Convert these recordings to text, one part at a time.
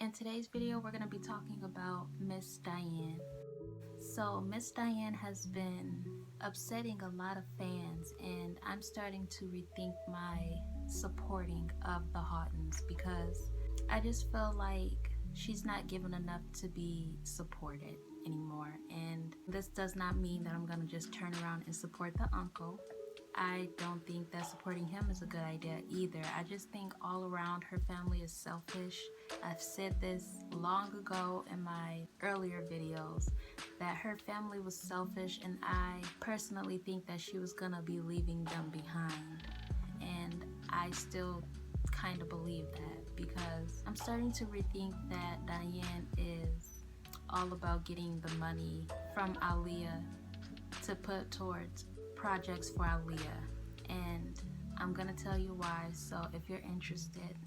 In today's video, we're going to be talking about Miss Diane. So Miss Diane has been upsetting a lot of fans, and I'm starting to rethink my supporting of the Haughtons because I just feel like she's not given enough to be supported anymore. And this does not mean that I'm going to just turn around and support the uncle. I don't think that supporting him is a good idea either. I just think all around her family is selfish. I've said this long ago in my earlier videos that her family was selfish, and I personally think that she was gonna be leaving them behind. And I still kind of believe that because I'm starting to rethink that Diane is all about getting the money from Aaliyah to put towards projects for Aaliyah, and I'm gonna tell you why. So if you're interested,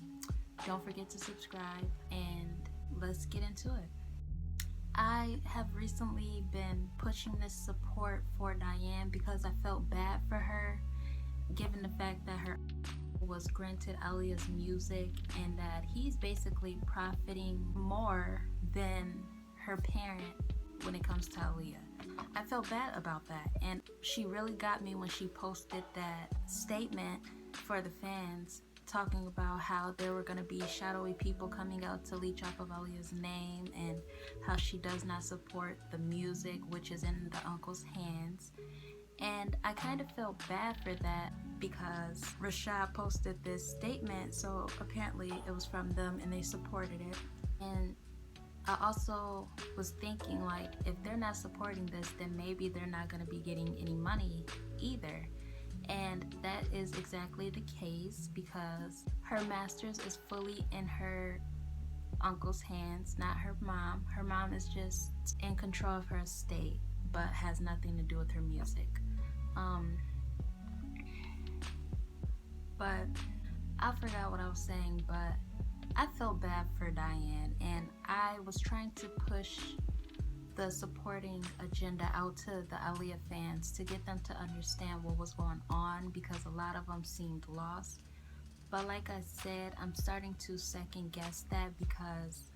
don't forget to subscribe and let's get into it. I have recently been pushing this support for Diane because I felt bad for her, given the fact that her was granted Aaliyah's music and that he's basically profiting more than her parent when it comes to Aaliyah. I felt bad about that, and she really got me when she posted that statement for the fans talking about how there were going to be shadowy people coming out to leech off of Aaliyah's name and how she does not support the music, which is in the uncle's hands. And I kind of felt bad for that because Rashad posted this statement, so apparently it was from them and they supported it. And I also was thinking, like, if they're not supporting this, then maybe they're not going to be getting any money either. And that is exactly the case because her masters is fully in her uncle's hands, not her mom. Her mom is just in control of her estate, but has nothing to do with her music. But I forgot what I was saying, but I felt bad for Diane, and I was trying to push the supporting agenda out to the Aaliyah fans to get them to understand what was going on because a lot of them seemed lost. But like I said, I'm starting to second guess that because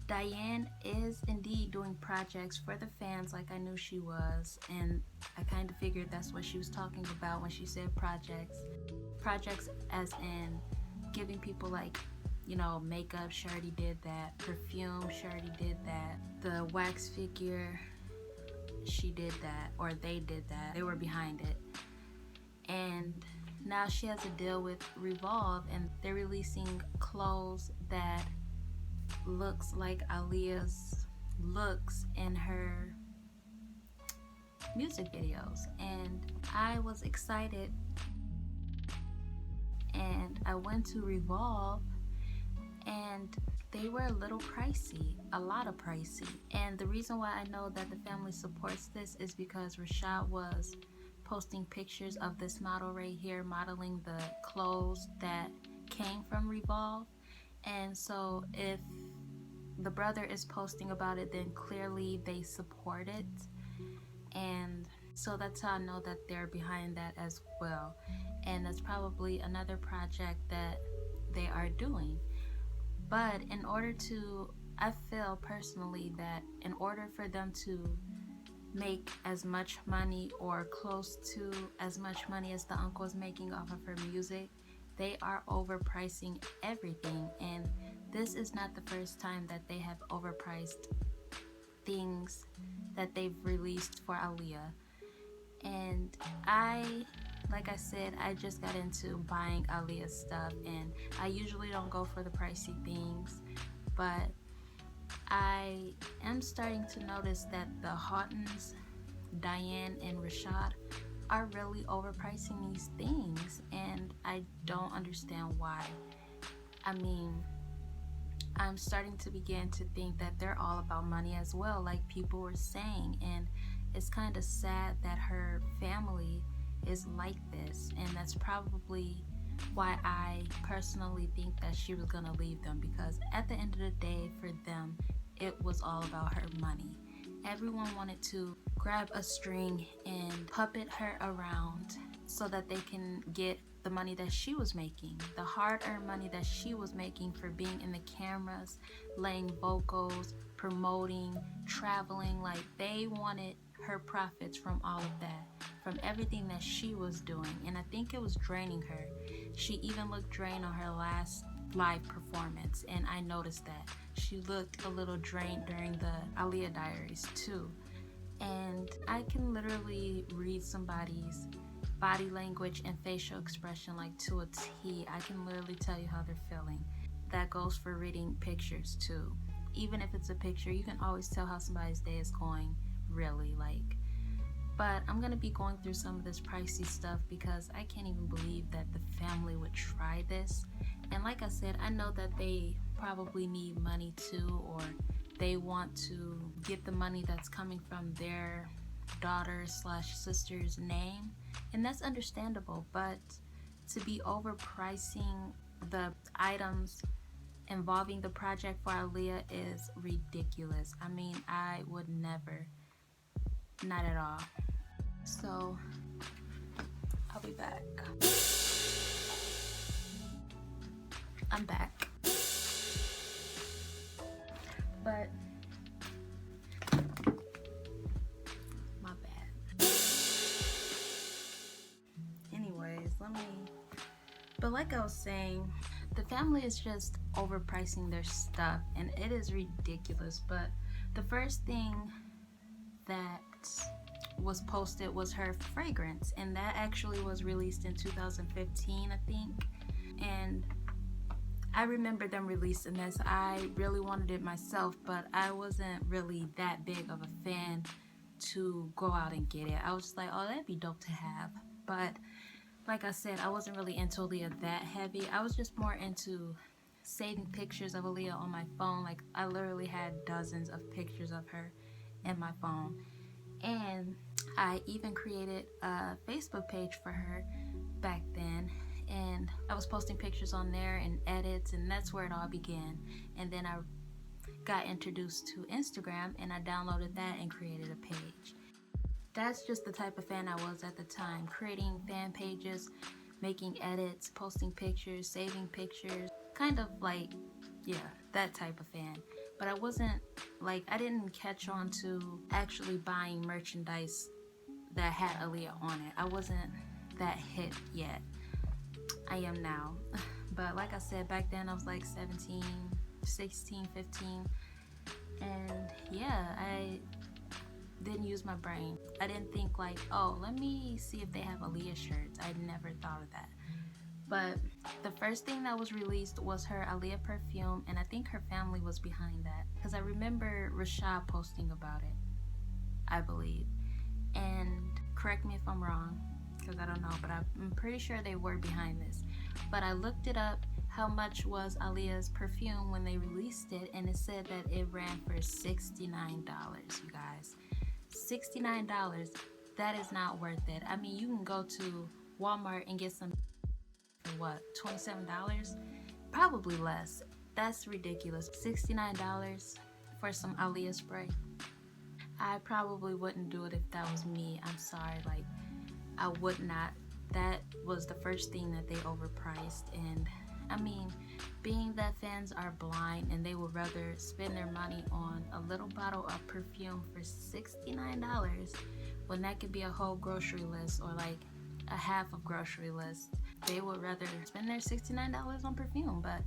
Diane is indeed doing projects for the fans like I knew she was, and I kind of figured that's what she was talking about when she said projects. Projects as in giving people, like, you know, makeup, she already did that. Perfume, she already did that. The wax figure, she did that, or they did that. They were behind it. And now she has a deal with REVOLVE, and they're releasing clothes that looks like Aaliyah's looks in her music videos. And I was excited, and I went to REVOLVE, and they were a little pricey, a lot of pricey. And the reason why I know that the family supports this is because Rashad was posting pictures of this model right here modeling the clothes that came from REVOLVE. And so if the brother is posting about it, then clearly they support it. And so that's how I know that they're behind that as well. And that's probably another project that they are doing. But in order to, I feel personally that in order for them to make as much money or close to as much money as the uncle is making off of her music, they are overpricing everything. And this is not the first time that they have overpriced things that they've released for Aaliyah. And like I said, I just got into buying Aaliyah stuff, and I usually don't go for the pricey things, but I am starting to notice that the Haughtons, Diane and Rashad, are really overpricing these things, and I don't understand why. I mean, I'm starting to begin to think that they're all about money as well, like people were saying, and it's kind of sad that her family is like this, and that's probably why I personally think that she was gonna leave them, because at the end of the day, for them, it was all about her money. Everyone wanted to grab a string and puppet her around so that they can get the money that she was making, the hard-earned money that she was making for being in the cameras, laying vocals, promoting, traveling. Like, they wanted her profits from all of that, from everything that she was doing, and I think it was draining her. She even looked drained on her last live performance, and I noticed that. She looked a little drained during the Aaliyah diaries too. And I can literally read somebody's body language and facial expression like to a T. I can literally tell you how they're feeling. That goes for reading pictures too. Even if it's a picture, you can always tell how somebody's day is going, really. Like, but I'm gonna be going through some of this pricey stuff because I can't even believe that the family would try this. And like I said, I know that they probably need money too, or they want to get the money that's coming from their daughter/sister's name, and that's understandable. But to be overpricing the items involving the project for Aaliyah is ridiculous. I mean, I would never, not at all. So I'll be back. I'm back. But my bad. Anyways, but like I was saying, the family is just overpricing their stuff, and it is ridiculous. But the first thing that was posted was her fragrance, and that actually was released in 2015, I think. And I remember them releasing this. I really wanted it myself, but I wasn't really that big of a fan to go out and get it. I was just like, oh, that'd be dope to have. But like I said, I wasn't really into Aaliyah that heavy. I was just more into saving pictures of Aaliyah on my phone. Like, I literally had dozens of pictures of her in my phone. And I even created a Facebook page for her back then. And I was posting pictures on there and edits, and that's where it all began. And then I got introduced to Instagram, and I downloaded that and created a page. That's just the type of fan I was at the time, creating fan pages, making edits, posting pictures, saving pictures, kind of like, yeah, that type of fan. But I wasn't, like, I didn't catch on to actually buying merchandise that had Aaliyah on it. I wasn't that hip yet. I am now. But like I said, back then I was like 17, 16, 15. And yeah, I didn't use my brain. I didn't think like, oh, let me see if they have Aaliyah shirts. I never thought of that. But the first thing that was released was her Aaliyah perfume, and I think her family was behind that. Because I remember Rashad posting about it, I believe. And correct me if I'm wrong, because I don't know, but I'm pretty sure they were behind this. But I looked it up, how much was Aaliyah's perfume when they released it, and it said that it ran for $69, you guys. $69, that is not worth it. I mean, you can go to Walmart and get some for what, $27? Probably less. That's ridiculous. $69 for some Aaliyah spray. I probably wouldn't do it if that was me. I'm sorry, like, I would not. That was the first thing that they overpriced. And I mean, being that fans are blind and they would rather spend their money on a little bottle of perfume for $69 when that could be a whole grocery list or like a half of grocery list, they would rather spend their $69 on perfume. But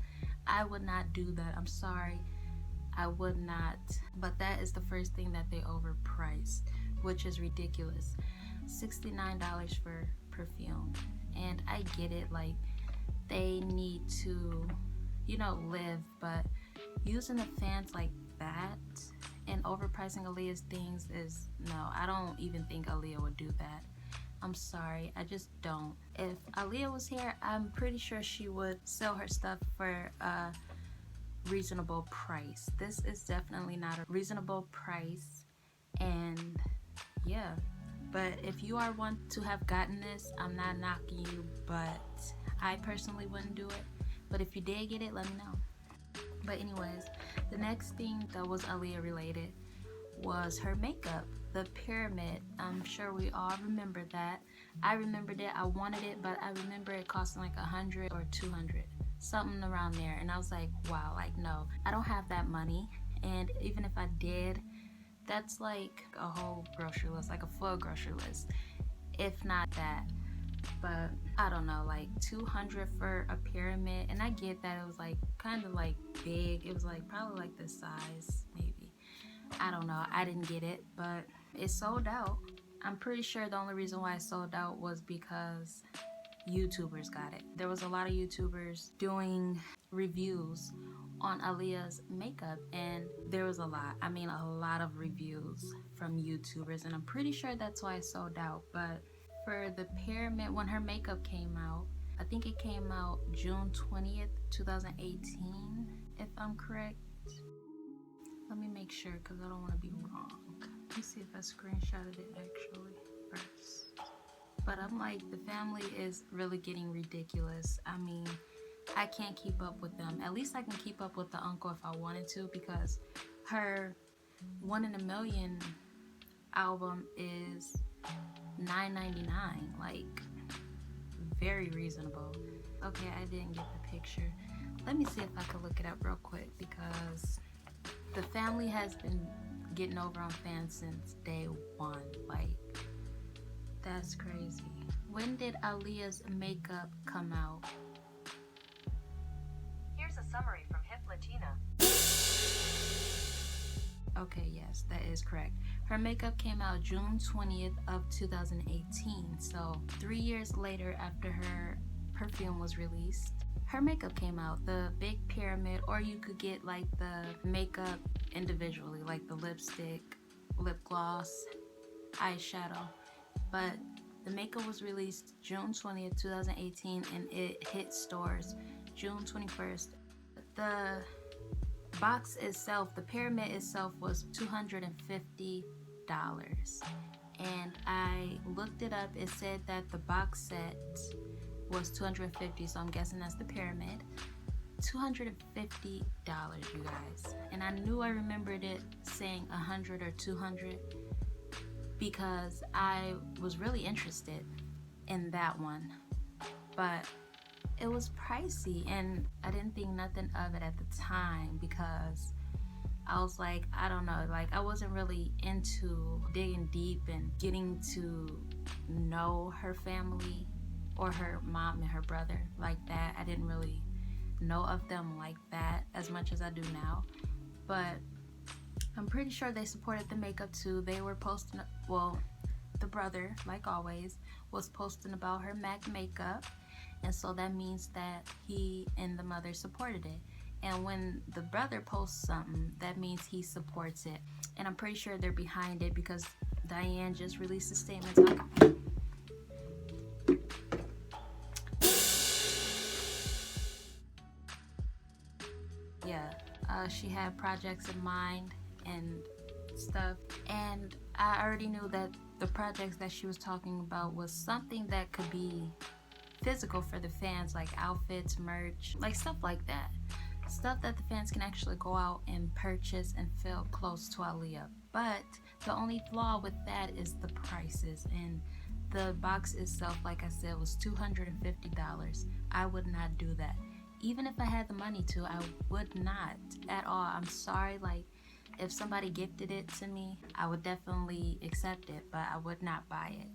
I would not do that. I'm sorry, I would not. But that is the first thing that they overpriced, which is ridiculous. $69 for perfume. And I get it, like, they need to, you know, live, but using the fans like that and overpricing Aaliyah's things is, no, I don't even think Aaliyah would do that. I'm sorry, I just don't. If Aaliyah was here, I'm pretty sure she would sell her stuff for a reasonable price. This is definitely not a reasonable price, and yeah. But if you are one to have gotten this, I'm not knocking you, but I personally wouldn't do it. But if you did get it, let me know. But anyways, the next thing that was Aaliyah related was her makeup. the pyramid, I'm sure we all remember that. I remembered it, I wanted it, but I remember it costing like 100 or 200, something around there. And I was like, wow, like no, I don't have that money. And even if I did, that's like a whole grocery list, like a full grocery list, if not that. But I don't know, like 200 for a pyramid. And I get that it was like kind of like big, it was like probably like this size maybe. I don't know, I didn't get it, but it sold out. I'm pretty sure the only reason why it sold out was because YouTubers got it. There was a lot of YouTubers doing reviews on Aaliyah's makeup, and there was a lot of reviews from YouTubers, and I'm pretty sure that's why it sold out. But for the pyramid, when her makeup came out, I think it came out June 20th, 2018, if I'm correct. Let me make sure because I don't want to be wrong. Let me see if I screenshotted it actually first. But I'm like, the family is really getting ridiculous. I mean, I can't keep up with them. At least I can keep up with the uncle if I wanted to, because her 1 in a Million album is $9.99. Like, very reasonable. Okay, I didn't get the picture. Let me see if I can look it up real quick, because the family has been getting over on fans since day one. Like, that's crazy. When did Aaliyah's makeup come out? Here's a summary from Hip Latina. Okay, yes, that is correct. Her makeup came out June 20th of 2018. So 3 years later after her perfume was released, her makeup came out. The big pyramid, or you could get like the makeup individually, like the lipstick, lip gloss, eyeshadow. But the makeup was released June 20th, 2018, and it hit stores June 21st. The box itself, the pyramid itself, was $250. And I looked it up. It said that the box set was $250, so I'm guessing that's the pyramid. $250, you guys. And I knew I remembered it saying 100 or 200 because I was really interested in that one. But it was pricey, and I didn't think nothing of it at the time because I was like, I don't know, like I wasn't really into digging deep and getting to know her family or her mom and her brother like that. I didn't really know of them like that as much as I do now. But I'm pretty sure they supported the makeup too. They were posting, well, the brother, like always, was posting about her MAC makeup. And so that means that he and the mother supported it. And when the brother posts something, that means he supports it. And I'm pretty sure they're behind it because Diane just released a statement talking. She had projects in mind and stuff. And I already knew that the projects that she was talking about was something that could be physical for the fans, like outfits, merch, like stuff like that. Stuff that the fans can actually go out and purchase and feel close to Aaliyah. But the only flaw with that is the prices, and the box itself, like I said, was $250. I would not do that. Even if I had the money to, I would not at all. I'm sorry, like if somebody gifted it to me, I would definitely accept it, but I would not buy it.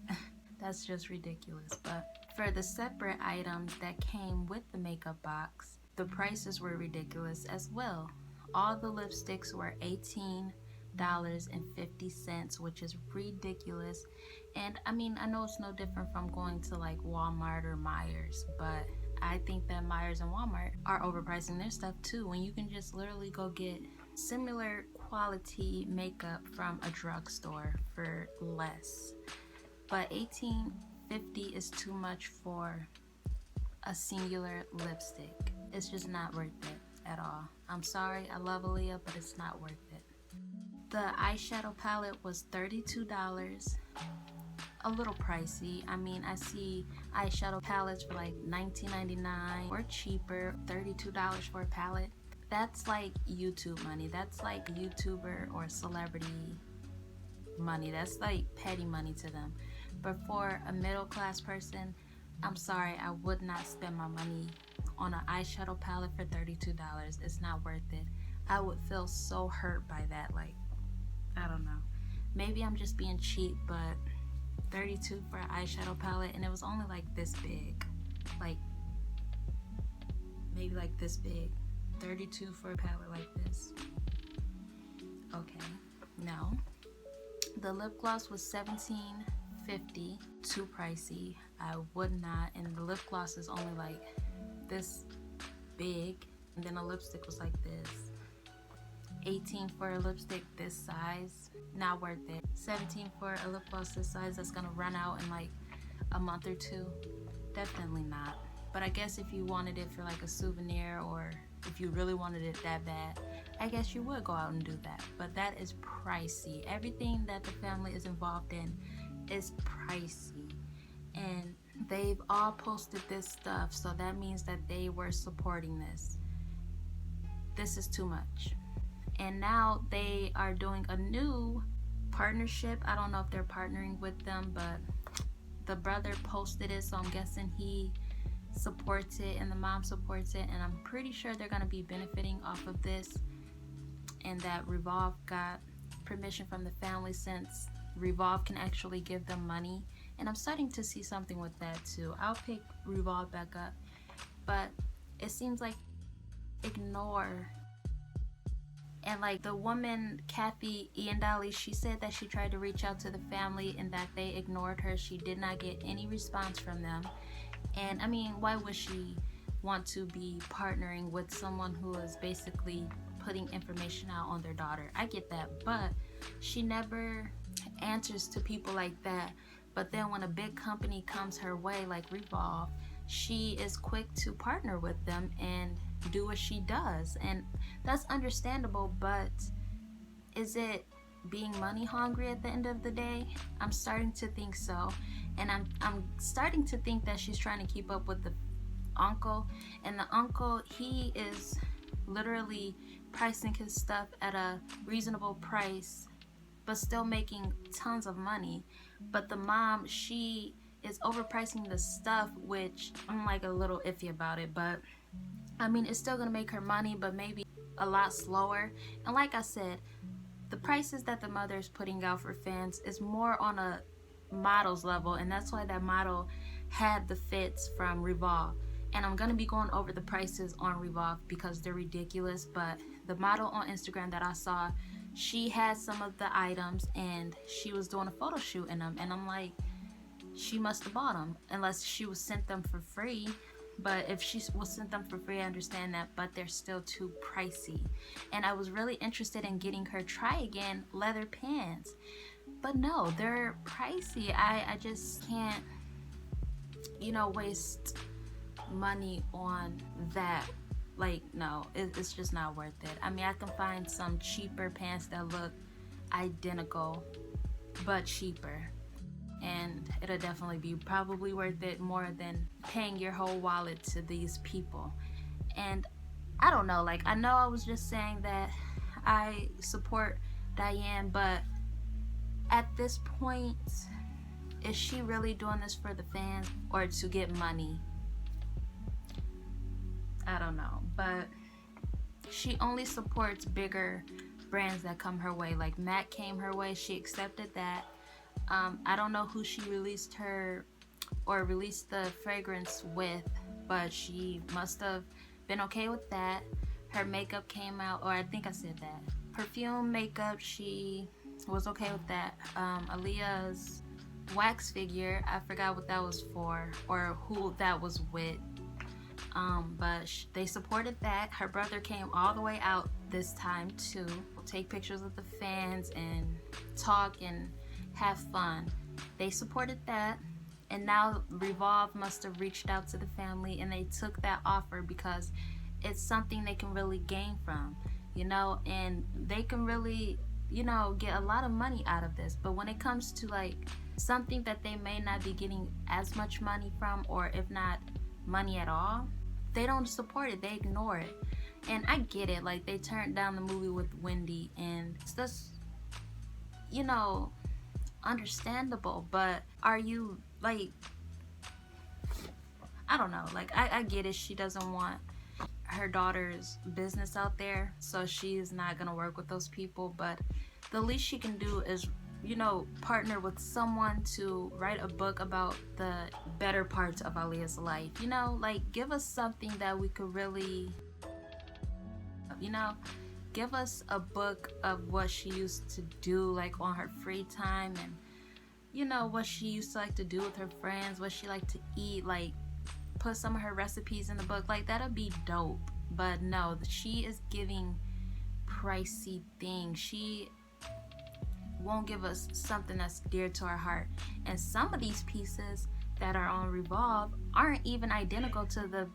That's just ridiculous. But for the separate items that came with the makeup box, the prices were ridiculous as well. All the lipsticks were $18.50, which is ridiculous. And I mean, I know it's no different from going to like Walmart or Myers, but I think that Myers and Walmart are overpricing their stuff too, when you can just literally go get similar quality makeup from a drugstore for less. But $18.50 is too much for a singular lipstick. It's just not worth it at all. I'm sorry, I love Aaliyah, but it's not worth it. The eyeshadow palette was $32. A little pricey. I mean, I see eyeshadow palettes for like $19.99 or cheaper, $32 for a palette. That's like YouTube money. That's like YouTuber or celebrity money. That's like petty money to them. But for a middle class person, I'm sorry, I would not spend my money on an eyeshadow palette for $32. It's not worth it. I would feel so hurt by that. Like, I don't know. Maybe I'm just being cheap, but $32 for an eyeshadow palette, and it was only like this big. Like, maybe like this big. $32 for a palette like this. Okay, no. The lip gloss was $17.50. Too pricey. I would not. And the lip gloss is only like this big, and then a lipstick was like this. $18 for a lipstick this size, not worth it. $17 for a lip gloss this size that's gonna run out in like a month or two, definitely not. But I guess if you wanted it for like a souvenir, or if you really wanted it that bad, I guess you would go out and do that. But that is pricey. Everything that the family is involved in is pricey, and they've all posted this stuff, so that means that they were supporting this. This is too much. And now they are doing a new partnership. I don't know if they're partnering with them, but the brother posted it, so I'm guessing he supports it and the mom supports it, and I'm pretty sure they're going to be benefiting off of this, and that Revolve got permission from the family, since Revolve can actually give them money. And I'm starting to see something with that too. I'll pick Revolve back up, but it seems like ignore. And like the woman, Kathy Iandali, she said that she tried to reach out to the family and that they ignored her. She did not get any response from them. And I mean, why would she want to be partnering with someone who is basically putting information out on their daughter? I get that, but she never answers to people like that. But then when a big company comes her way, like Revolve, she is quick to partner with them and do what she does. And that's understandable, but is it being money hungry at the end of the day? I'm starting to think so. And I'm starting to think that she's trying to keep up with the uncle. And the uncle, he is literally pricing his stuff at a reasonable price, but still making tons of money. But the mom, she is overpricing the stuff, which I'm like a little iffy about it. But I mean, it's still gonna make her money, but maybe a lot slower. And like I said, the prices that the mother is putting out for fans is more on a model's level, and that's why that model had the fits from Revolve. And I'm gonna be going over the prices on Revolve because they're ridiculous. But the model on Instagram that I saw, she had some of the items and she was doing a photo shoot in them, and I'm like, she must have bought them, unless she was sent them for free. But if she was sent them for free, I understand that, but they're still too pricey. And I was really interested in getting her Try Again leather pants, but no, they're pricey. I just can't, waste money on that. Like, no, it's just not worth it. I mean, I can find some cheaper pants that look identical but cheaper, and it'll definitely be probably worth it more than paying your whole wallet to these people. And I don't know, like, I know I was just saying that I support Diane, but at this point, is she really doing this for the fans or to get money? I don't know, but she only supports bigger brands that come her way. Like MAC came her way, she accepted that. I don't know who she released the fragrance with, but she must have been okay with that. Her makeup came out, or I think I said that. Perfume, makeup, she was okay with that. Aaliyah's wax figure, I forgot what that was for or who that was with. But they supported that. Her brother came all the way out this time to take pictures with the fans and talk and have fun. They supported that, and now Revolve must have reached out to the family and they took that offer because it's something they can really gain from, and they can really, get a lot of money out of this. But when it comes to like something that they may not be getting as much money from, or if not money at all, they don't support it, they ignore it. And I get it, like they turned down the movie with Wendy, and it's just, understandable, but are you like, I don't know, like I get it, she doesn't want her daughter's business out there, so she's not gonna work with those people, but the least she can do is, you know, partner with someone to write a book about the better parts of Aaliyah's life, you know, like give us something that we could really, you know, give us a book of what she used to do like on her free time, and you know what she used to like to do with her friends, what she liked to eat, like put some of her recipes in the book. Like that'd be dope. But no, she is giving pricey things. She won't give us something that's dear to our heart. And some of these pieces that are on Revolve aren't even identical to the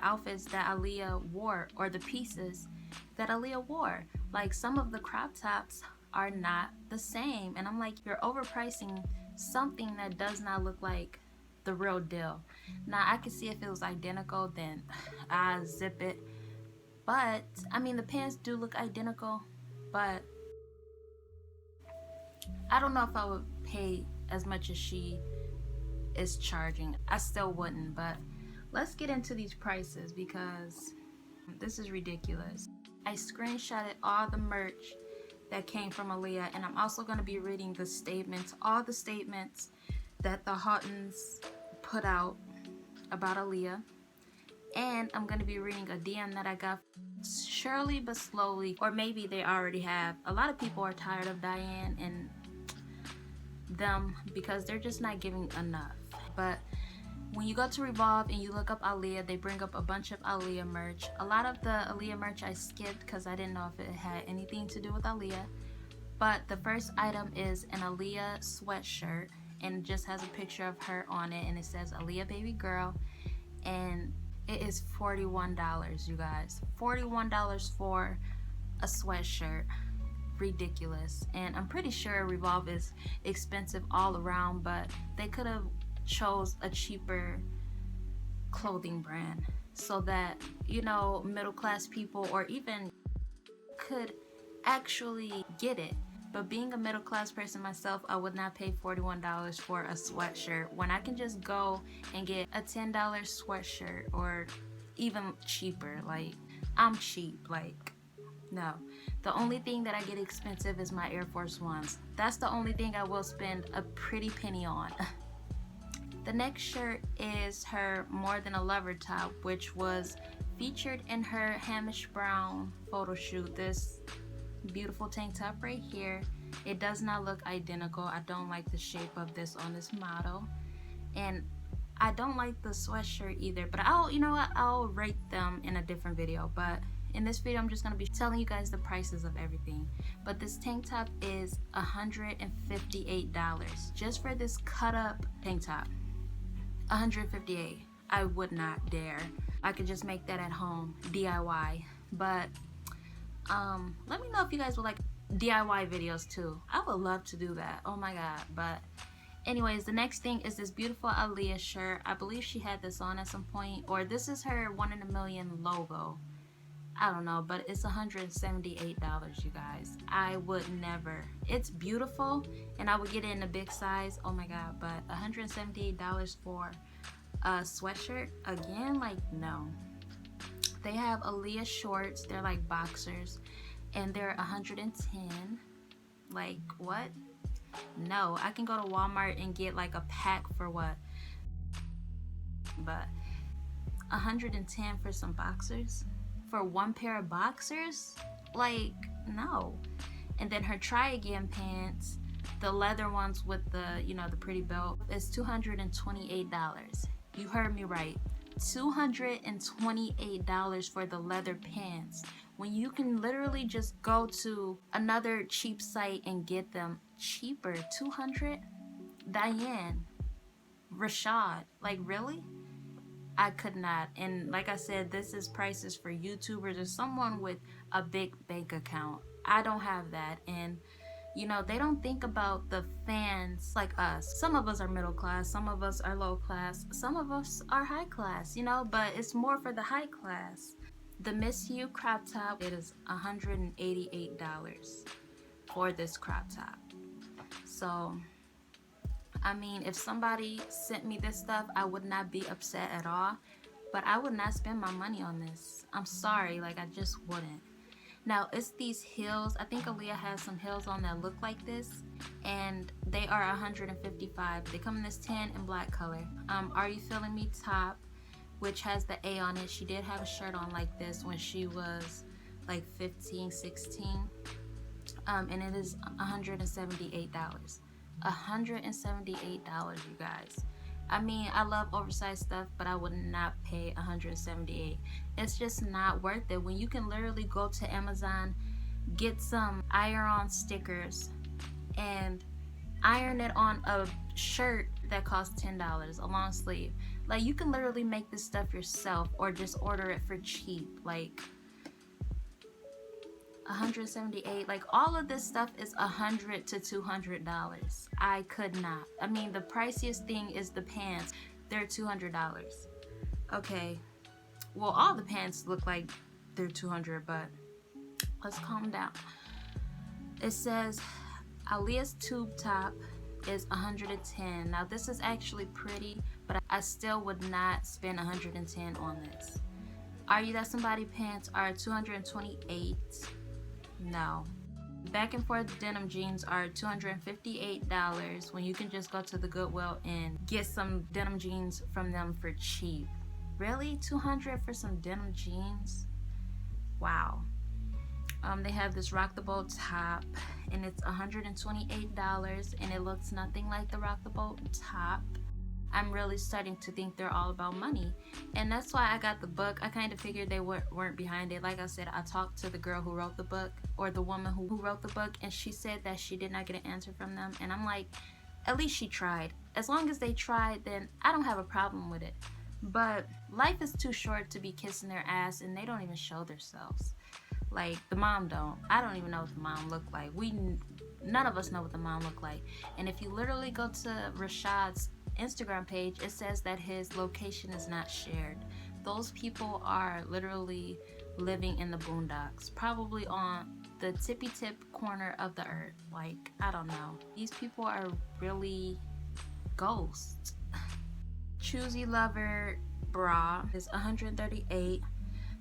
outfits that Aaliyah wore, or the pieces that Aaliyah wore. Like some of the crop tops are not the same, and I'm like, you're overpricing something that does not look like the real deal. Now I could see if it was identical, then I zip it, but I mean the pants do look identical, but I don't know if I would pay as much as she is charging. I still wouldn't. But let's get into these prices because this is ridiculous. I screenshotted all the merch that came from Aaliyah, and I'm also going to be reading the statements, all the statements that the Houghtons put out about Aaliyah, and I'm going to be reading a DM that I got surely but slowly, or maybe they already have. A lot of people are tired of Diane and them because they're just not giving enough. But when you go to Revolve and you look up Aaliyah, they bring up a bunch of Aaliyah merch. A lot of the Aaliyah merch I skipped because I didn't know if it had anything to do with Aaliyah. But the first item is an Aaliyah sweatshirt, and it just has a picture of her on it, and it says Aaliyah baby girl, and it is $41, you guys. $41 for a sweatshirt. Ridiculous. And I'm pretty sure Revolve is expensive all around, but they could have chose a cheaper clothing brand so that, you know, middle class people or even could actually get it. But being a middle class person myself, I would not pay $41 for a sweatshirt when I can just go and get a $10 sweatshirt, or even cheaper. Like, I'm cheap. Like, no. The only thing that I get expensive is my Air Force Ones. That's the only thing I will spend a pretty penny on. The next shirt is her More Than a Lover top, which was featured in her Hamish Brown photo shoot. This beautiful tank top right here. It does not look identical. I don't like the shape of this on this model, and I don't like the sweatshirt either, but I'll rate them in a different video. But in this video I'm just going to be telling you guys the prices of everything. But this tank top is $158 just for this cut up tank top. $158. I would not dare. I could just make that at home, DIY. But let me know if you guys would like DIY videos too. I would love to do that. Oh my god. But anyways, the next thing is this beautiful Aaliyah shirt. I believe she had this on at some point, or this is her 1 in a million logo. I don't know, but it's $178, you guys. I would never. It's beautiful, and I would get it in a big size. Oh my god, but $178 for a sweatshirt? Again, like, no. They have Aaliyah shorts. They're like boxers, and they're $110. Like, what? No, I can go to Walmart and get like a pack for what? But $110 for some boxers? For one pair of boxers? Like, no. And then her try again pants, the leather ones with the, you know, the pretty belt, is $228. You heard me right. $228 for the leather pants, when you can literally just go to another cheap site and get them cheaper. $200? Diane, Rashad, like, really? I could not. And like I said, this is prices for YouTubers or someone with a big bank account. I don't have that. And you know, they don't think about the fans like us. Some of us are middle class, some of us are low class, some of us are high class, you know, but it's more for the high class. The Miss You crop top, it is $188 for this crop top. So I mean, if somebody sent me this stuff, I would not be upset at all, but I would not spend my money on this. I'm sorry, like I just wouldn't. Now it's these heels. I think Aaliyah has some heels on that look like this, and they are $155. They come in this tan and black color. Are You Feeling Me top, which has the A on it. She did have a shirt on like this when she was like 15, 16. And it is $178. $178, you guys. I mean, I love oversized stuff, but I would not pay $178. It's just not worth it when you can literally go to Amazon, get some iron-on stickers, and iron it on a shirt that costs $10, a long sleeve. Like, you can literally make this stuff yourself or just order it for cheap. Like, $178. Like, all of this stuff is $100 to $200. I could not. I mean, the priciest thing is the pants. They're $200. Okay, well, all the pants look like they're $200, but let's calm down. It says Aaliyah's tube top is $110. Now this is actually pretty, but I still would not spend $110 on this. Are You That Somebody pants are $228. No. Back and forth denim jeans are $258 when you can just go to the Goodwill and get some denim jeans from them for cheap. Really? $200 for some denim jeans? Wow. They have this Rock the Boat top, and it's $128, and it looks nothing like the Rock the Boat top. I'm really starting to think they're all about money, and that's why I got the book. I kind of figured they weren't behind it. Like I said, I talked to the girl who wrote the book, or the woman who wrote the book, and she said that she did not get an answer from them, and I'm like, at least she tried. As long as they tried, then I don't have a problem with it. But life is too short to be kissing their ass, and they don't even show themselves. Like, the mom don't. I don't even know what the mom looked like. None of us know what the mom looked like. And if you literally go to Rashad's Instagram page, it says that his location is not shared. Those people are literally living in the boondocks, probably on the tippy tip corner of the earth. Like, I don't know. These people are really ghosts. Choosy Lover bra is $138.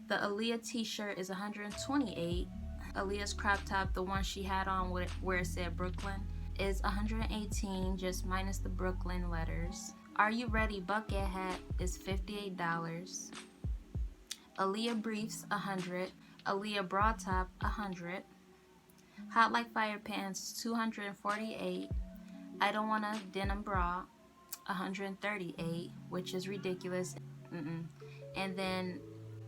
The Aaliyah t-shirt is $128. Aaliyah's crop top, the one she had on where it said Brooklyn, is $118, just minus the Brooklyn letters. Are You Ready bucket hat is $58. Aaliyah briefs, $100. Aaliyah bra top, $100. Hot Like Fire pants, $248. I Don't Want a Denim bra, $138, which is ridiculous. And then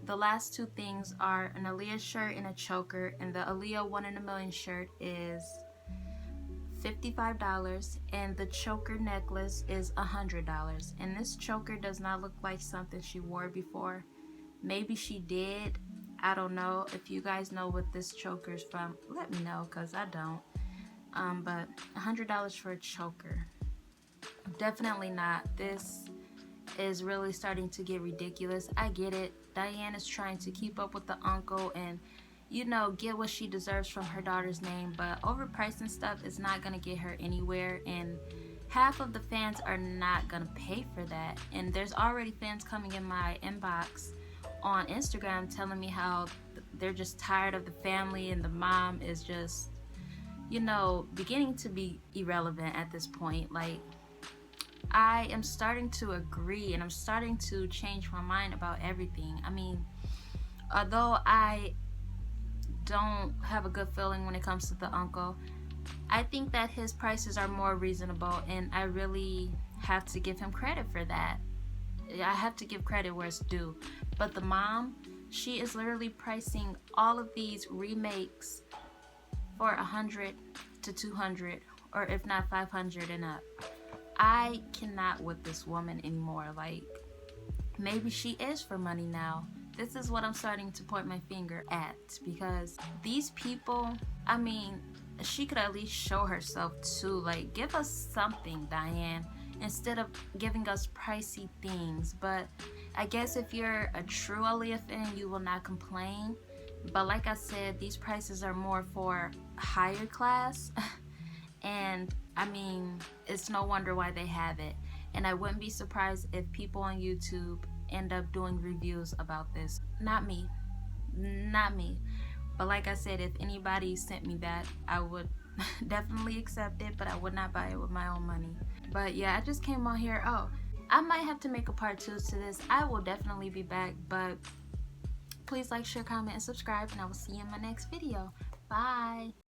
the last two things are an Aaliyah shirt and a choker, and the Aaliyah 1 in a Million shirt is $55, and the choker necklace is $100. And this choker does not look like something she wore before. Maybe she did. I don't know. If you guys know what this choker is from, let me know, because I don't. But $100 for a choker. Definitely not. This is really starting to get ridiculous. I get it. Diane is trying to keep up with the uncle and, you know, get what she deserves from her daughter's name, but overpricing stuff is not going to get her anywhere, and half of the fans are not going to pay for that. And there's already fans coming in my inbox on Instagram telling me how they're just tired of the family, and the mom is just, you know, beginning to be irrelevant at this point. Like, I am starting to agree, and I'm starting to change my mind about everything. I mean, although I don't have a good feeling when it comes to the uncle, I think that his prices are more reasonable, and I really have to give him credit for that. I have to give credit where it's due. But the mom, she is literally pricing all of these remakes for $100 to $200, or if not $500 and up. I cannot with this woman anymore. Like, maybe she is for money now. This is what I'm starting to point my finger at, because these people, I mean, she could at least show herself too. Like, give us something, Diane, instead of giving us pricey things. But I guess if you're a true Aaliyah fan, you will not complain. But like I said, these prices are more for higher class. And I mean, it's no wonder why they have it. And I wouldn't be surprised if people on YouTube end up doing reviews about this. Not me. Not me. But like I said, if anybody sent me that, I would definitely accept it, but I would not buy it with my own money. But yeah, I just came on here. Oh, I might have to make a part 2 to this. I will definitely be back, but please like, share, comment, and subscribe, and I will see you in my next video. Bye.